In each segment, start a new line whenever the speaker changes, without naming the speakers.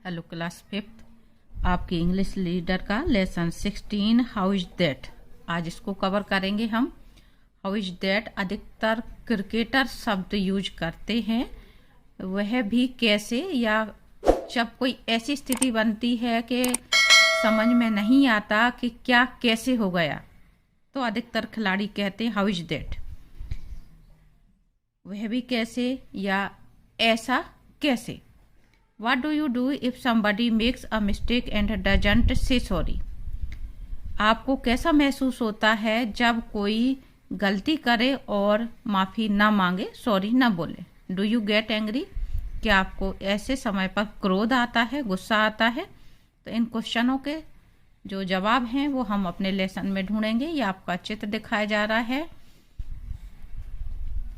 Hello class fifth, आपकी English leader का lesson 16 how is that. आज इसको कवर करेंगे हम। हाउ इज दैट अधिकतर क्रिकेटर शब्द यूज करते हैं, वह भी कैसे, या जब कोई ऐसी स्थिति बनती है कि समझ में नहीं आता कि क्या कैसे हो गया, तो अधिकतर खिलाड़ी कहते हैं हाउ इज दैट। वह भी कैसे या ऐसा कैसे। What do you do if somebody makes a mistake and doesn't say sorry? आपको कैसा महसूस होता है जब कोई गलती करे और माफ़ी ना मांगे, सॉरी ना बोले। Do you get angry? क्या आपको ऐसे समय पर क्रोध आता है, गुस्सा आता है? तो इन क्वेश्चनों के जो जवाब हैं वो हम अपने लेसन में ढूंढेंगे। ये आपका चित्र दिखाया जा रहा है,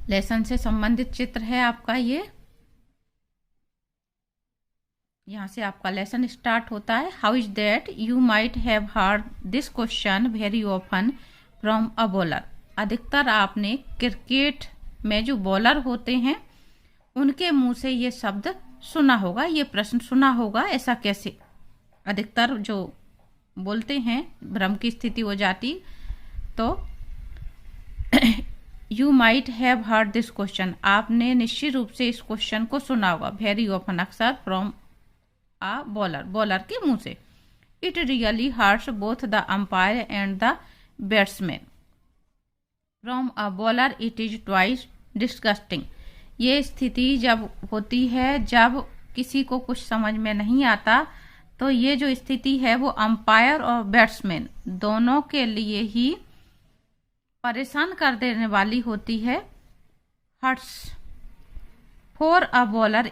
लेसन से संबंधित चित्र है आपका ये। यहाँ से आपका लेसन स्टार्ट होता है। How is that you might have heard this question very often from a bowler. अधिकतर आपने क्रिकेट में जो बॉलर होते हैं उनके मुंह से ये शब्द सुना होगा, ये प्रश्न सुना होगा, ऐसा कैसे। अधिकतर जो बोलते हैं भ्रम की स्थिति हो जाती, तो you might have heard this question, आपने निश्चित रूप से इस क्वेश्चन को सुना होगा, वेरी ऑफन अक्सर, फ्रॉम आ बॉलर के मुंह से। It really hurts both the umpire and the batsman. From a bowler it is twice disgusting. ये स्थिति जब होती है जब किसी को कुछ समझ में नहीं आता, तो ये जो स्थिति है वो अंपायर और बैट्समैन दोनों के लिए ही परेशान कर देने वाली होती है। Hurts for a bowler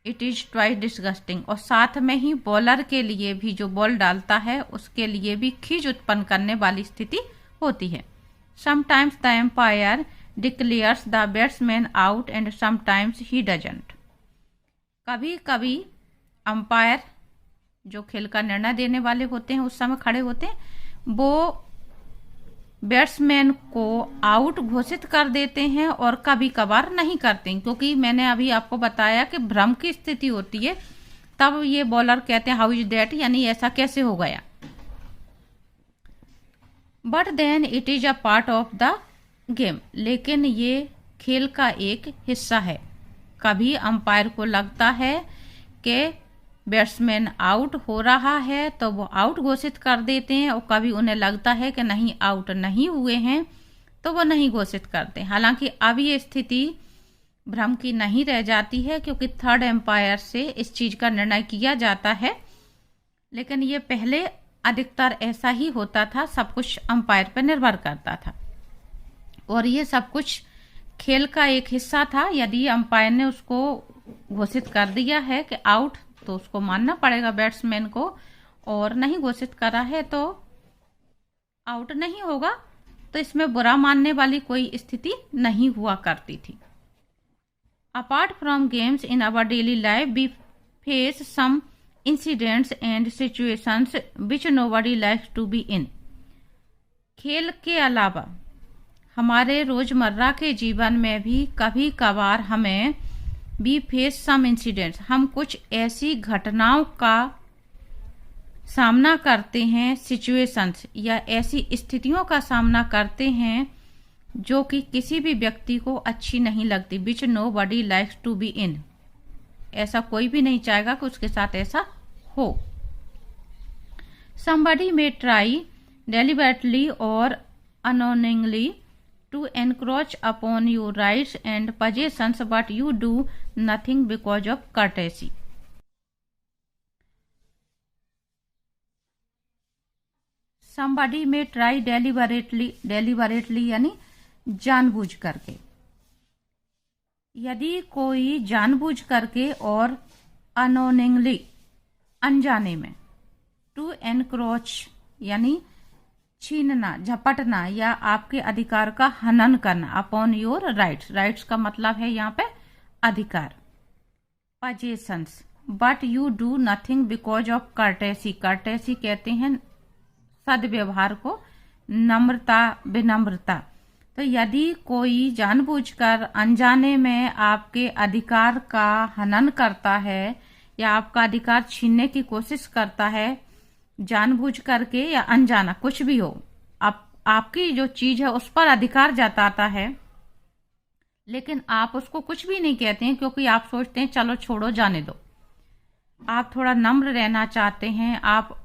it is twice disgusting. और साथ में ही बॉलर के लिए भी, जो बॉल डालता है उसके लिए भी खींच उत्पन्न करने वाली स्थिति होती है। Sometimes the umpire declares the batsman out and sometimes he doesn't. कभी कभी अंपायर जो खेल का निर्णय देने वाले होते हैं उस समय खड़े होते हैं, वो बैट्समैन को आउट घोषित कर देते हैं और कभी कभार नहीं करते, क्योंकि मैंने अभी आपको बताया कि भ्रम की स्थिति होती है, तब ये बॉलर कहते हैं हाउ इज दैट, यानी ऐसा कैसे हो गया। But then it is a part of the game, लेकिन ये खेल का एक हिस्सा है। कभी अंपायर को लगता है कि बैट्समैन आउट हो रहा है तो वो आउट घोषित कर देते हैं, और कभी उन्हें लगता है कि नहीं, आउट नहीं हुए हैं, तो वो नहीं घोषित करते। हालांकि अब ये स्थिति भ्रम की नहीं रह जाती है, क्योंकि थर्ड एम्पायर से इस चीज का निर्णय किया जाता है, लेकिन ये पहले अधिकतर ऐसा ही होता था, सब कुछ अंपायर पर निर्भर करता था, और ये सब कुछ खेल का एक हिस्सा था। यदि अंपायर ने उसको घोषित कर दिया है कि आउट, तो उसको मानना पड़ेगा बैट्समैन को, और नहीं घोषित करा है तो आउट नहीं होगा। तो इसमें बुरा मानने वाली कोई स्थिति नहीं हुआ करती थी। Apart from games in our daily life we face some incidents and situations which nobody likes to be in. खेल के अलावा हमारे रोजमर्रा के जीवन में भी कभी कभार हमें बी फेस सम इंसिडेंट्स, हम कुछ ऐसी घटनाओं का सामना करते हैं, सिचुएशंस या ऐसी स्थितियों का सामना करते हैं जो कि किसी भी व्यक्ति को अच्छी नहीं लगती। Which nobody likes to be in, ऐसा कोई भी नहीं चाहेगा कि उसके साथ ऐसा हो। somebody may try deliberately or unknowingly to encroach upon your rights and possessions, but you do nothing because of courtesy. Somebody may try deliberately यानी जानबूझ करके। यदि कोई जानबूझ करके और unknowingly अनजाने में, to encroach यानी छीनना, झपटना या आपके अधिकार का हनन करना, अपॉन योर राइट्स का मतलब है यहाँ पे अधिकार। Possessions, but you do nothing because of courtesy. Courtesy कहते हैं सद्व्यवहार को, नम्रता, विनम्रता। तो यदि कोई जानबूझकर अनजाने में आपके अधिकार का हनन करता है या आपका अधिकार छीनने की कोशिश करता है, जानबूझ करके या अनजाना कुछ भी हो, आपकी जो चीज है उस पर अधिकार जताता है, लेकिन आप उसको कुछ भी नहीं कहते हैं क्योंकि आप सोचते हैं चलो छोड़ो जाने दो। आप थोड़ा नम्र रहना चाहते हैं, आप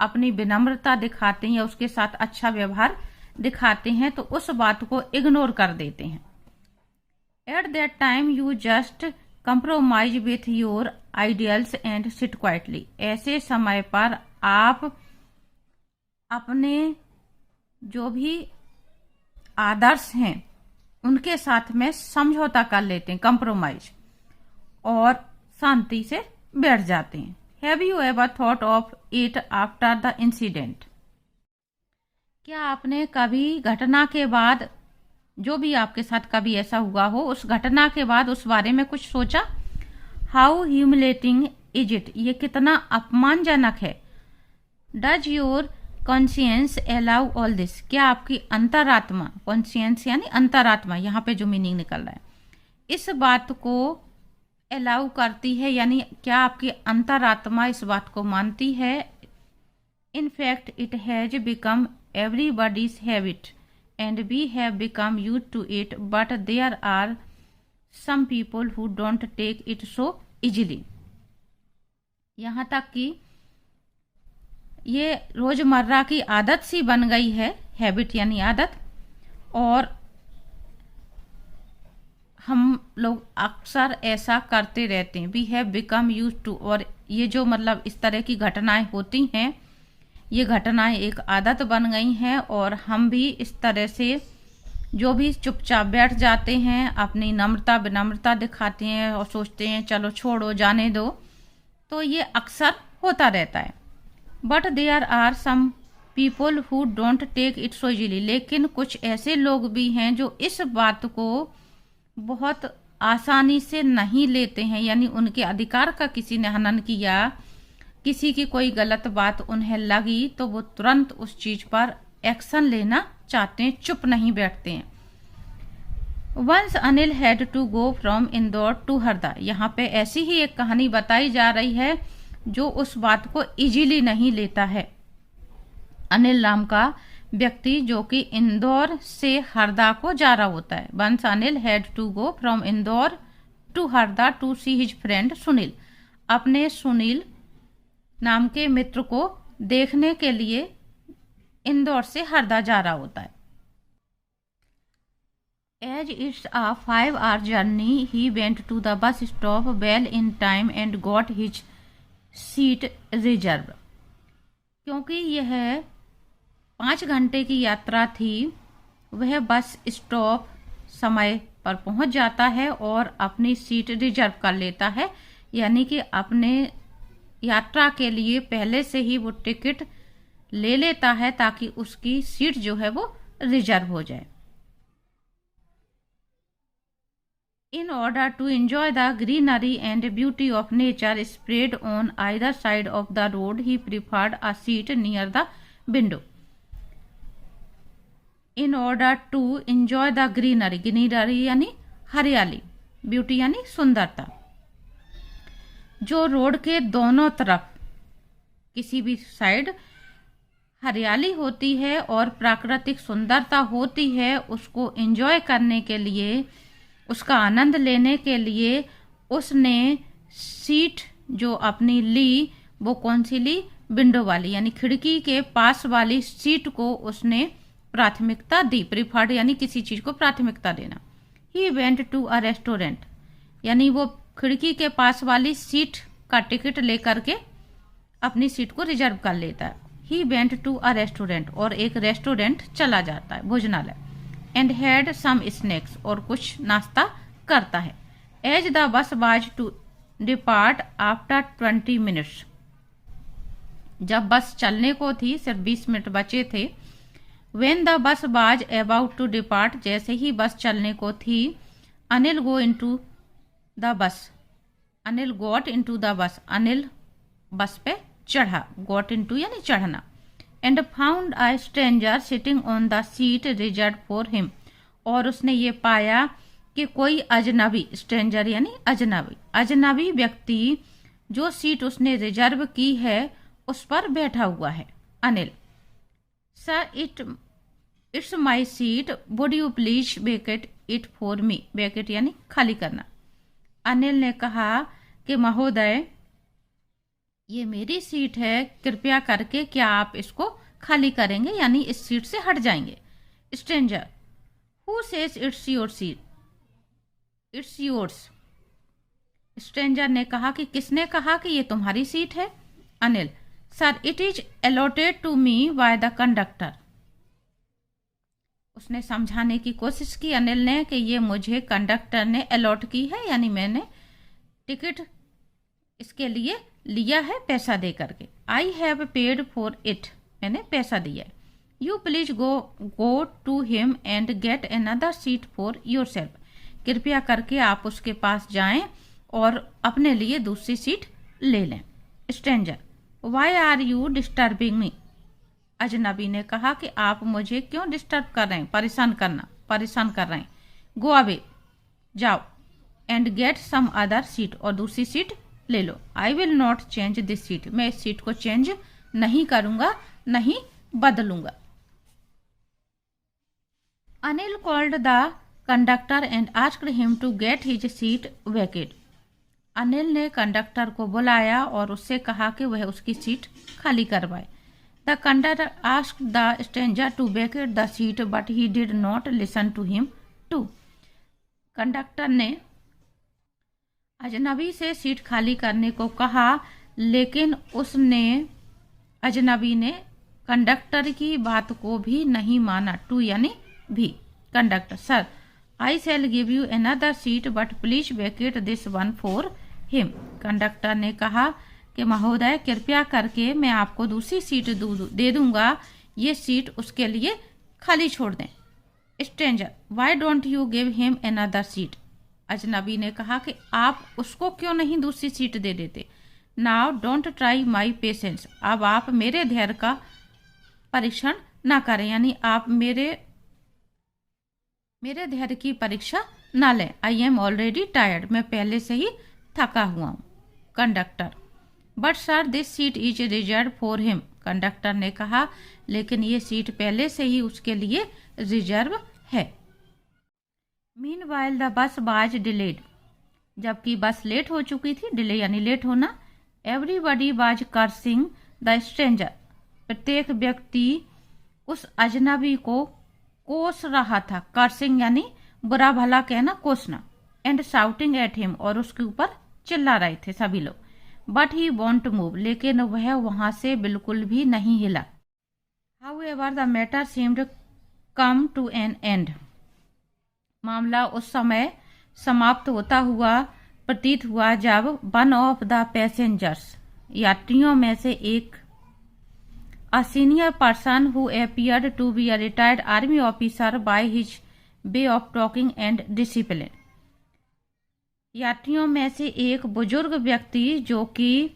अपनी विनम्रता दिखाते हैं या उसके साथ अच्छा व्यवहार दिखाते हैं, तो उस बात को इग्नोर कर देते हैं। At that time you just compromise with your ideals and sit quietly. ऐसे समय पर आप अपने जो भी आदर्श हैं उनके साथ में समझौता कर लेते हैं, कंप्रोमाइज, और शांति से बैठ जाते हैं। Have you ever thought of it after the incident? क्या आपने कभी घटना के बाद, जो भी आपके साथ कभी ऐसा हुआ हो, उस घटना के बाद उस बारे में कुछ सोचा? How humiliating is it? ये कितना अपमानजनक है। Does your conscience allow all this? क्या आपकी अंतरात्मा, कॉन्शियंस यानी अंतरात्मा, यहाँ पे जो मीनिंग निकल रहा है, इस बात को अलाउ करती है, यानी क्या आपकी अंतरात्मा इस बात को मानती है? In fact it has become everybody's habit and we have become used to it, but there are some people who don't take it so easily. यहाँ तक कि ये रोजमर्रा की आदत सी बन गई है, हैबिट यानी आदत, और हम लोग अक्सर ऐसा करते रहते हैं। We have become used to, और ये जो मतलब इस तरह की घटनाएं होती हैं, ये घटनाएं एक आदत बन गई हैं, और हम भी इस तरह से जो भी चुपचाप बैठ जाते हैं, अपनी नम्रता विनम्रता दिखाते हैं और सोचते हैं चलो छोड़ो जाने दो, तो ये अक्सर होता रहता है। But there are some people who don't take it so easily. लेकिन कुछ ऐसे लोग भी हैं जो इस बात को बहुत आसानी से नहीं लेते हैं, यानी उनके अधिकार का किसी ने हनन किया, किसी की कोई गलत बात उन्हें लगी तो वो तुरंत उस चीज पर एक्शन लेना चाहते हैं, चुप नहीं बैठते हैं। Once Anil had to go from Indore to Harda. यहाँ पे ऐसी ही एक कहानी बताई जा रही है जो उस बात को इजीली नहीं लेता है। अनिल नाम का व्यक्ति जो कि इंदौर से हरदा को जा रहा होता है। Once Anil had to go from Indore to Harda to see his friend Sunil. अपने सुनील नाम के मित्र को देखने के लिए इंदौर से हरदा जा रहा होता है। As it's a 5-hour journey he went to the bus stop well in time and got his seat reserved. क्योंकि यह 5 घंटे की यात्रा थी, वह बस स्टॉप समय पर पहुंच जाता है और अपनी सीट रिजर्व कर लेता है, यानी कि अपने यात्रा के लिए पहले से ही वो टिकट ले लेता है ताकि उसकी सीट जो है वो रिजर्व हो जाए। In order to enjoy the greenery and beauty of nature spread on either side of the road he preferred a seat near the window. In order to enjoy the greenery, greenery यानी हरियाली, beauty यानी सुंदरता। जो road के दोनों तरफ किसी भी साइड हरियाली होती है और प्राकृतिक सुंदरता होती है, उसको एंजॉय करने के लिए, उसका आनंद लेने के लिए उसने सीट जो अपनी ली, वो कौन सी ली? विंडो वाली, यानी खिड़की के पास वाली सीट को उसने प्राथमिकता दी। प्रिफर्ड यानी किसी चीज को प्राथमिकता देना। He went to a restaurant, यानी वो खिड़की के पास वाली सीट का टिकट लेकर के अपनी सीट को रिजर्व कर लेता है। He went to a restaurant, और एक रेस्टोरेंट चला जाता है, भोजनालय। एंड हैड सम स्नैक्स, और कुछ नाश्ता करता है। As the bus was to depart after 20 minutes, जब बस चलने को थी, सिर्फ 20 मिनट बचे थे। When the bus was about to depart, जैसे ही बस चलने को थी, Anil go into the bus, Anil got into the bus, Anil बस पे चढ़ा, गॉट इनटू यानी चढ़ना। And found a stranger sitting on the seat reserve for him, और उसने ये पाया कि कोई अजनबी, स्ट्रेंजर यानी अजनबी, अजनबी व्यक्ति जो सीट उसने रिजर्व की है उस पर बैठा हुआ है। Anil, sir it's my seat, would you please vacate it for me. Vacate यानी खाली करना। अनिल ने कहा कि महोदय, ये मेरी सीट है, कृपया करके क्या आप इसको खाली करेंगे, यानी इस सीट से हट जाएंगे। Stranger, who says it's your seat, it's yours. Stranger ने कहा कि किसने कहा कि ये तुम्हारी सीट है। Anil, sir it is allotted to me by the conductor. उसने समझाने की कोशिश की अनिल ने कि ये मुझे कंडक्टर ने अलॉट की है, यानी मैंने टिकट इसके लिए लिया है पैसा दे करके। I have paid for it, मैंने पैसा दिया है। You please go to him and get another seat for yourself. कृपया करके आप उसके पास जाएं और अपने लिए दूसरी सीट ले लें। Stranger, why are you disturbing me. अजनबी ने कहा कि आप मुझे क्यों डिस्टर्ब कर रहे हैं, परेशान कर रहे हैं। गो अवे, जाओ, and get some other seat, और दूसरी सीट ले लो। I will not change this seat, मैं इस सीट को चेंज नहीं करूंगा, नहीं बदलूंगा। Anil called the conductor and asked him to get his seat vacant. Anil ने कंडक्टर को बुलाया और उससे कहा कि वह उसकी सीट खाली करवाए। The conductor asked the stranger to vacate the seat but he did not listen to him too. Conductor ने अजनबी से सीट खाली करने को कहा, लेकिन अजनबी ने कंडक्टर की बात को भी नहीं माना। टू यानी भी। Conductor, sir I shell give you another seat but please Venkat this one for him. Conductor ने कहा कि महोदय, कृपया करके मैं आपको दूसरी सीट दे दूंगा, ये सीट उसके लिए खाली छोड़ दें। Stranger, why don't you give him another seat. अजनबी ने कहा कि आप उसको क्यों नहीं दूसरी सीट दे देते। Now don't try my patience, अब आप मेरे धैर्य का परीक्षण ना करें, यानी आप मेरे धैर्य की परीक्षा ना लें। आई एम ऑलरेडी टायर्ड, मैं पहले से ही थका हुआ हूँ। Conductor, but sir this seat is reserve for him. Conductor ने कहा, लेकिन ये सीट पहले से ही उसके लिए रिजर्व है। Meanwhile the bus was delayed, जबकि बस लेट हो चुकी थी। डिले यानी लेट होना। Everybody was cursing the stranger, प्रत्येक व्यक्ति उस अजनबी को कोस रहा था। कर्सिंग यानी बुरा भला कहना, कोसना। एंड शाउटिंग एट हिम, और उसके ऊपर चिल्ला रहे थे सभी लोग। बट ही वॉन्ट मूव, लेकिन वह वहां से बिल्कुल भी नहीं हिला। However the matter seemed come to an end, मामला उस समय समाप्त होता हुआ प्रतीत हुआ जब वन ऑफ द पैसेंजर्स, यात्रियों में से एक, a senior person who appeared to be a retired army officer by his way of talking and discipline, यात्रियों में से एक बुजुर्ग व्यक्ति जो कि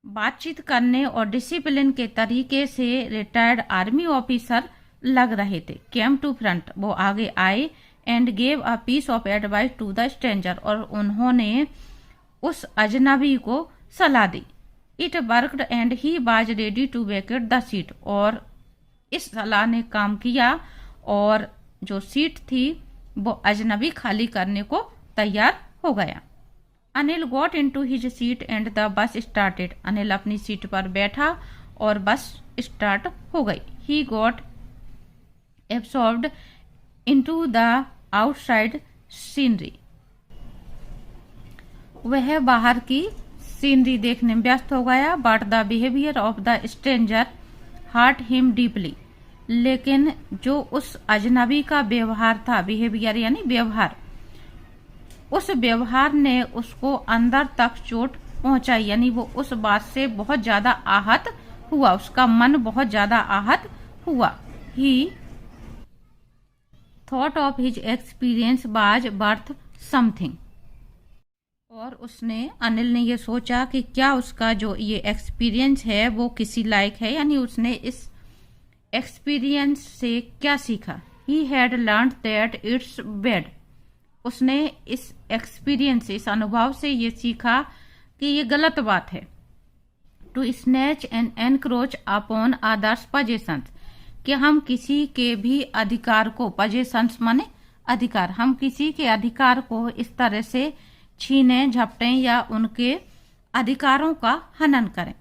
बातचीत करने और डिसिप्लिन के तरीके से रिटायर्ड आर्मी ऑफिसर लग रहे थे, केम टू फ्रंट, वो आगे आए, and gave a piece of advice to the stranger, और उन्होंने उस अजनबी को सलाह दी। It worked and he was ready to vacate the seat, और इस सलाह ने काम किया और जो सीट थी वो अजनबी खाली करने को तैयार हो गया। Anil got into his seat and the bus started, Anil अपनी सीट पर बैठा और बस स्टार्ट हो गई। He got absorbed into the outside scenery, वह बाहर की सीनरी देखने में व्यस्त हो गया। But the behaviour of the stranger hurt him deeply, लेकिन जो उस अजनबी का व्यवहार था, बिहेवियर यानी व्यवहार, उस व्यवहार ने उसको अंदर तक चोट पहुंचाई, यानी वो उस बात से बहुत ज्यादा आहत हुआ, उसका मन बहुत ज्यादा आहत हुआ। ही thought of his experience was worth something, और अनिल ने ये सोचा कि क्या उसका जो ये एक्सपीरियंस है वो किसी लायक है, यानी उसने इस एक्सपीरियंस से क्या सीखा। He had learned that it's bad, उसने इस एक्सपीरियंस से, इस अनुभव से ये सीखा कि ये गलत बात है। To snatch and encroach upon others possessions, कि हम किसी के भी अधिकार को, पोजेशंस माने अधिकार, हम किसी के अधिकार को इस तरह से छीने झपटें या उनके अधिकारों का हनन करें।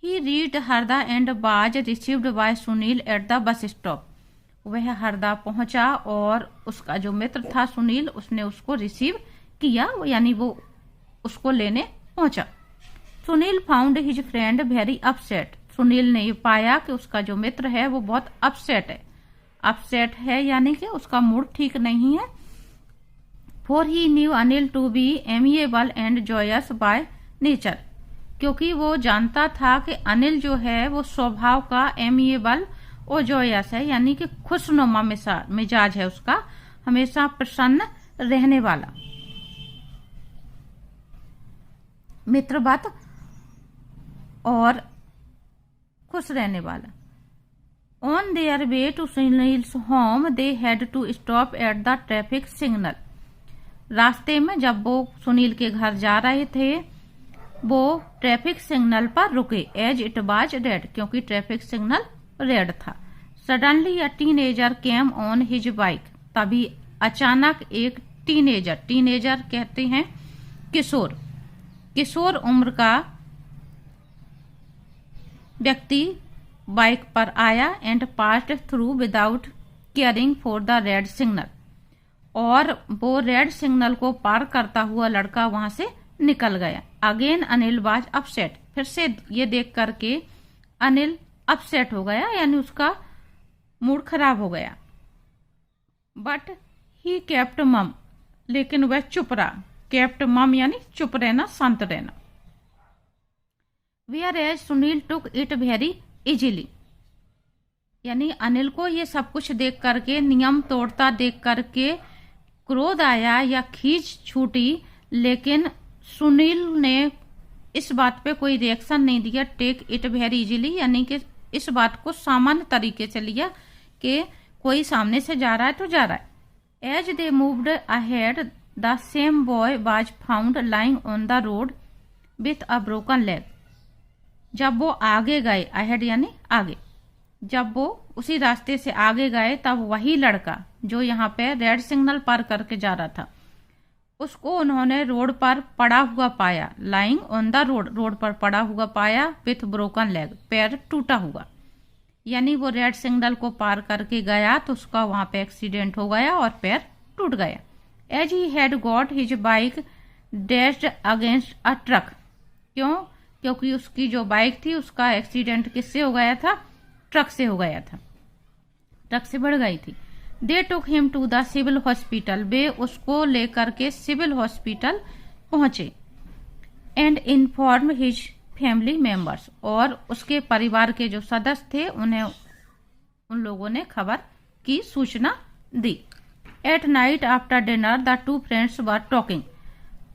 He reached Harda and was received by Sunil at the bus stop, वह हरदा पहुंचा और उसका जो मित्र था सुनील, उसने उसको रिसीव किया, यानी वो उसको लेने पहुंचा। Sunil found his friend very upset, Sunil ने ये पाया कि उसका जो मित्र है वो बहुत अपसेट है। अपसेट है यानी कि उसका मूड ठीक नहीं है। For he knew Anil to be amiable and joyous by nature, क्योंकि वो जानता था कि अनिल जो है वो स्वभाव का एमिएबल और जॉयस है, यानी कि खुशनुमा मिजाज है उसका, हमेशा प्रसन्न रहने वाला, मित्रवत और खुश रहने वाला। On their way to Sunil's home they had to stop at the traffic signal, रास्ते में जब वो सुनील के घर जा रहे थे वो ट्रैफिक सिग्नल पर रुके, एज इट वाज रेड, क्योंकि ट्रैफिक सिग्नल रेड था। Suddenly a teenager came on his bike, तभी अचानक एक टीनेजर, टीनेजर कहते हैं किशोर, किशोर उम्र का व्यक्ति बाइक पर आया and passed through without caring for the red signal, और वो रेड सिग्नल को पार करता हुआ लड़का वहां से निकल गया। अगेन अनिल वाज अपसेट, फिर से ये देख करके अनिल अपसेट हो गया, यानी उसका मूड खराब हो गया। बट ही केप्ट मम, लेकिन वह चुप रहा। केप्ट मम यानी चुप रहना, शांत रहना। Whereas Sunil took it very easily, यानी अनिल को ये सब कुछ देख करके, नियम तोड़ता देख करके क्रोध आया या खींच छूटी, लेकिन सुनील ने इस बात पे कोई रिएक्शन नहीं दिया। टेक इट वेरी इजीली यानी कि इस बात को सामान्य तरीके से लिया कि कोई सामने से जा रहा है तो जा रहा है। As they moved ahead the same boy was found lying on the road with a broken leg, जब वो आगे गए, अहेड यानी आगे, जब वो उसी रास्ते से आगे गए तब वही लड़का जो यहाँ पे रेड सिग्नल पार करके जा रहा था, उसको उन्होंने रोड पर पड़ा हुआ पाया। Lying on the road, road पर पड़ा हुआ पाया। विथ ब्रोकन लेग, पैर टूटा हुआ, यानी वो रेड सिग्नल को पार करके गया तो उसका वहां पे एक्सीडेंट हो गया और पैर टूट गया। As he had got his bike dashed against a truck, क्यों? क्योंकि उसकी जो बाइक थी उसका एक्सीडेंट किससे हो गया था? ट्रक से हो गया था, ट्रक से बढ़ गई थी। They took him to the civil hospital, वे उसको लेकर के सिविल हॉस्पिटल पहुंचे। And inform his family members, और उसके परिवार के जो सदस्य थे उन्हें, उन लोगों ने खबर की सूचना दी। At night after dinner the two friends were talking,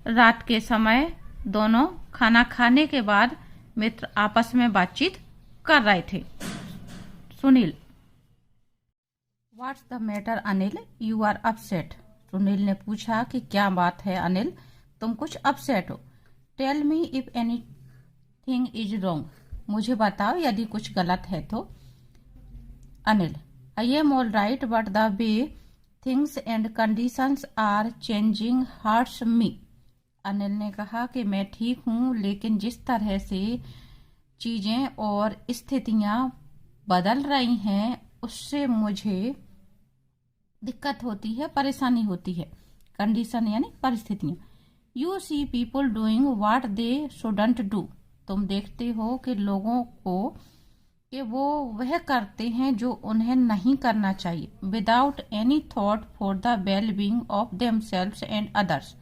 रात के समय दोनों खाना खाने के बाद मित्र आपस में बातचीत कर रहे थे। Sunil, what's the matter Anil, you are upset. Sunil ने पूछा कि क्या बात है अनिल, तुम कुछ अपसेट हो। Tell me if anything is wrong, मुझे बताओ यदि कुछ गलत है तो। Anil, I am all right but the way things and conditions are changing hurts me. Anil ने कहा कि मैं ठीक हूं, लेकिन जिस तरह से चीजें और स्थितियां बदल रही हैं उससे मुझे दिक्कत होती है, परेशानी होती है। कंडीशन यानी परिस्थितियां। You see people doing what they shouldn't do, तुम देखते हो कि लोगों को कि वो वह करते हैं जो उन्हें नहीं करना चाहिए। Without any thought for the well being of themselves and others,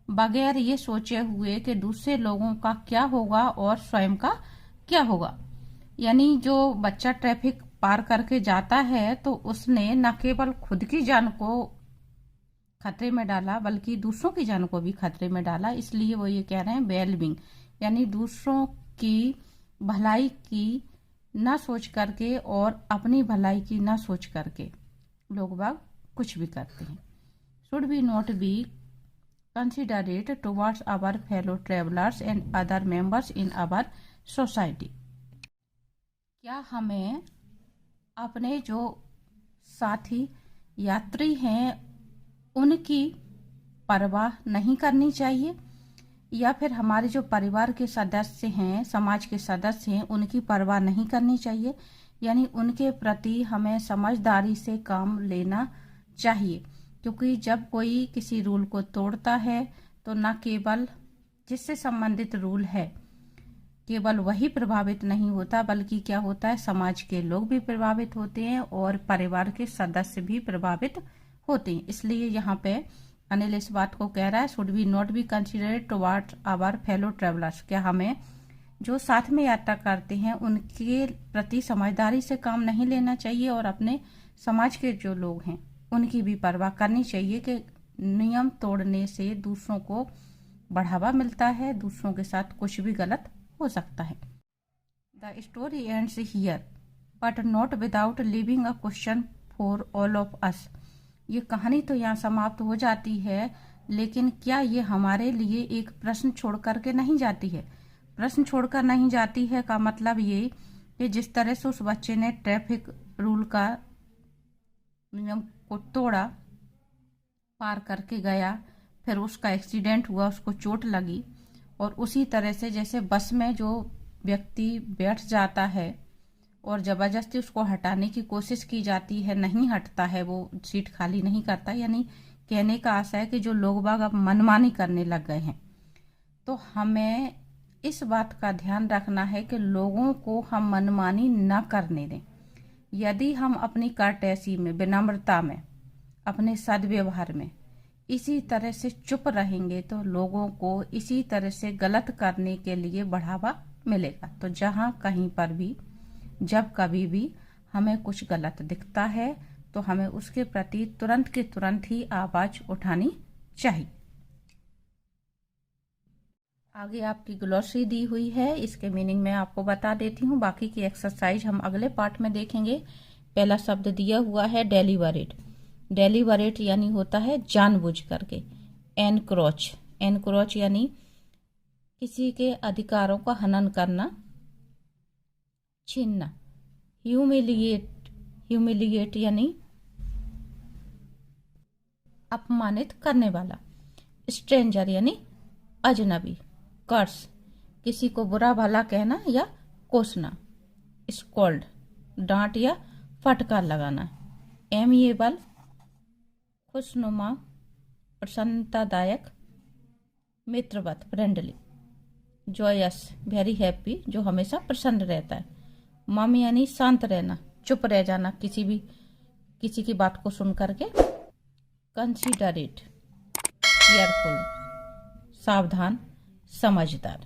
बगैर ये सोचे हुए कि दूसरे लोगों का क्या होगा और स्वयं का क्या होगा। यानी जो बच्चा ट्रैफिक पार करके जाता है तो उसने न केवल खुद की जान को खतरे में डाला बल्कि दूसरों की जान को भी खतरे में डाला। इसलिए वो ये कह रहे हैं वेल बीइंग, यानी दूसरों की भलाई की ना सोच करके और अपनी भलाई की ना सोच करके लोग बाग कुछ भी करते हैं। Should be not B considerate towards our fellow travelers and other members in our society। क्या हमें अपने जो साथी यात्री हैं उनकी परवाह नहीं करनी चाहिए, या फिर हमारे जो परिवार के सदस्य हैं, समाज के सदस्य हैं, उनकी परवाह नहीं करनी चाहिए। यानी उनके प्रति हमें समझदारी से काम लेना चाहिए, क्योंकि जब कोई किसी रूल को तोड़ता है तो न केवल जिससे संबंधित रूल है केवल वही प्रभावित नहीं होता, बल्कि क्या होता है, समाज के लोग भी प्रभावित होते हैं और परिवार के सदस्य भी प्रभावित होते हैं। इसलिए यहाँ पे अनिल इस बात को कह रहा है, should be not be considerate towards our fellow travellers. क्या हमें जो साथ में यात्रा करते हैं उनके प्रति समझदारी से काम नहीं लेना चाहिए, और अपने समाज के जो लोग हैं उनकी भी परवाह करनी चाहिए कि नियम तोड़ने से दूसरों को बढ़ावा मिलता है, दूसरों के साथ कुछ भी गलत हो सकता है। The story ends here but not without living a question for all of us. ये कहानी तो यहाँ समाप्त हो जाती है, लेकिन क्या ये हमारे लिए एक प्रश्न छोड़ करके नहीं जाती है? प्रश्न छोड़कर नहीं जाती है का मतलब ये कि जिस तरह से उस बच्चे ने ट्रैफिक रूल का नियम को तोड़ा, पार करके गया, फिर उसका एक्सीडेंट हुआ, उसको चोट लगी, और उसी तरह से जैसे बस में जो व्यक्ति बैठ जाता है और जबरदस्ती उसको हटाने की कोशिश की जाती है, नहीं हटता है, वो सीट खाली नहीं करता, यानी कहने का आशा है कि जो लोग बाग अब मनमानी करने लग गए हैं। तो हमें इस बात का ध्यान रखना है कि लोगों को हम मनमानी न करने दें। यदि हम अपनी कर्टेसी में, विनम्रता में, अपने सद्व्यवहार में इसी तरह से चुप रहेंगे तो लोगों को इसी तरह से गलत करने के लिए बढ़ावा मिलेगा। तो जहाँ कहीं पर भी, जब कभी भी हमें कुछ गलत दिखता है तो हमें उसके प्रति तुरंत के तुरंत ही आवाज उठानी चाहिए। आगे आपकी ग्लोसरी दी हुई है, इसके मीनिंग मैं आपको बता देती हूँ। बाकी की एक्सरसाइज हम अगले पार्ट में देखेंगे। पहला शब्द दिया हुआ है डेलिबरेट। डेलिबरेट यानी होता है जानबूझ करके। एनक्रोच, एनक्रोच यानी किसी के अधिकारों का हनन करना, छीनना। ह्यूमिलिएट, ह्यूमिलिएट यानी अपमानित करने वाला। स्ट्रेंजर यानी अजनबी। कर्स, किसी को बुरा भला कहना या कोसना। स्कोल्ड, डांट या फटकार लगाना। एमिएबल, खुशनुमा, प्रसन्नतादायक, मित्रवत, फ्रेंडली। जॉयस, वेरी हैप्पी, जो हमेशा प्रसन्न रहता है। मम यानी शांत रहना, चुप रह जाना किसी की बात को सुन करके। कंसिडरेट, केयरफुल, सावधान, समझदार।